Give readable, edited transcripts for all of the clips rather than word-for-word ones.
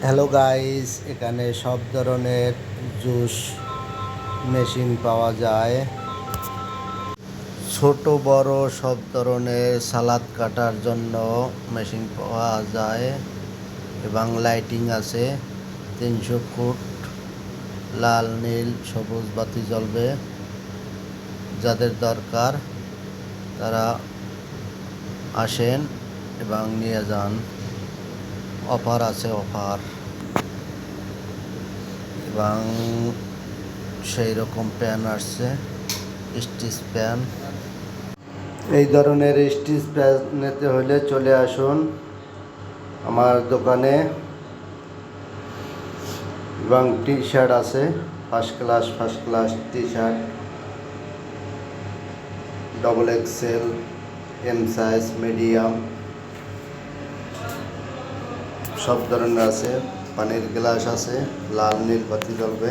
Hello guys, এখানে সব ধরনের জুস মেশিন পাওয়া যায়। ছোট বড় সব ধরনের সালাদ কাটার জন্য মেশিন পাওয়া যায় এবং লাইটিং আছে। 300 ফুট লাল নীল সবুজ বাতি জ্বলবে। যাদের দরকার তারা আসেন এবং নিয়ে যান। অফার আছে অফার, এবং সেই রকম প্যান আসছে, স্টিচ প্যান। এই ধরনের স্টিচ প্যান নিতে হলে চলে আসুন আমার দোকানে। এবং টি শার্ট আছে, first class T shirt, double XL, M size, medium সব ধরনের আছে। পানির গ্লাস আছে, লাল নীল বাতি জ্বলবে।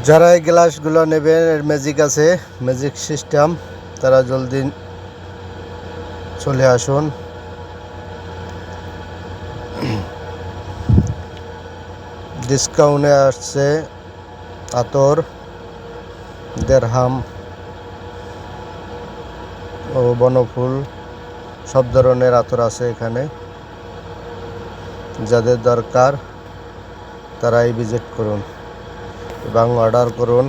যারা এই গ্লাসগুলো নেবেন, এর ম্যাজিক আছে, ম্যাজিক সিস্টেম, তারা জলদি চলে আসুন। ডিসকাউন্টে আসছে আতর, দেড়হাম ও বনফুল, সব ধরনের আতর আছে এখানে। যাদের দরকার তারাই ভিজিট করুন এবং অর্ডার করুন।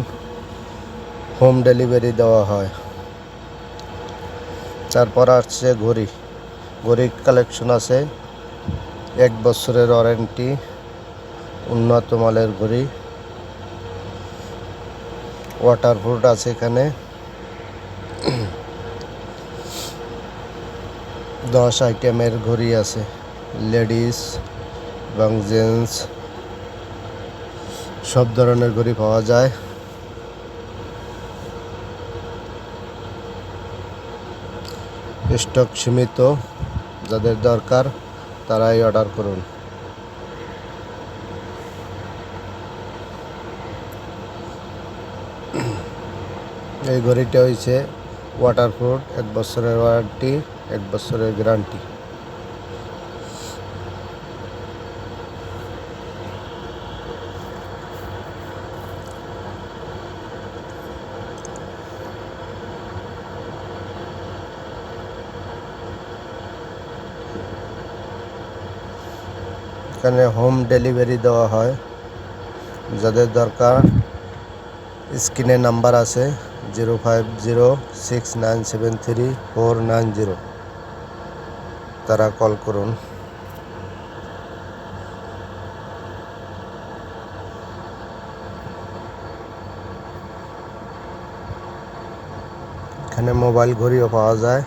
হোম ডেলিভারি দেওয়া হয়। তারপর আসছে ঘড়ির কালেকশন আছে। 1 বছরের ওয়ারেন্টি, উন্নত মালের ঘড়ি, ওয়াটারপ্রুফ আছে এখানে। 10 আইটেমের ঘড়ি আছে, লেডিস এবং জেন্টস সব ধরনের ঘড়ি পাওয়া যায়। স্টক সীমিত, যাদের দরকার তারাই অর্ডার করুন। এই ঘড়িটা হয়েছে ওয়াটারপ্রুফ, 1 বছরের ওয়ারেন্টি, 1 বছরের গ্যারান্টি। এখানে হোম ডেলিভারি দেওয়া হয়। যাদের দরকার স্ক্রিনে নাম্বার আছে 0506973490, তারা কল করুন। এখানে মোবাইল ঘড়িও পাওয়া যায়।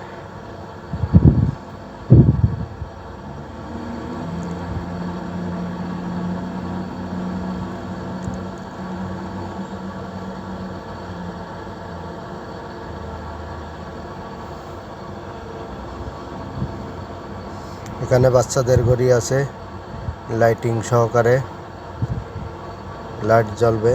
এখানে বাচ্চাদের ঘড়ি আছে, লাইটিং সহকারে, লাইট জ্বলবে।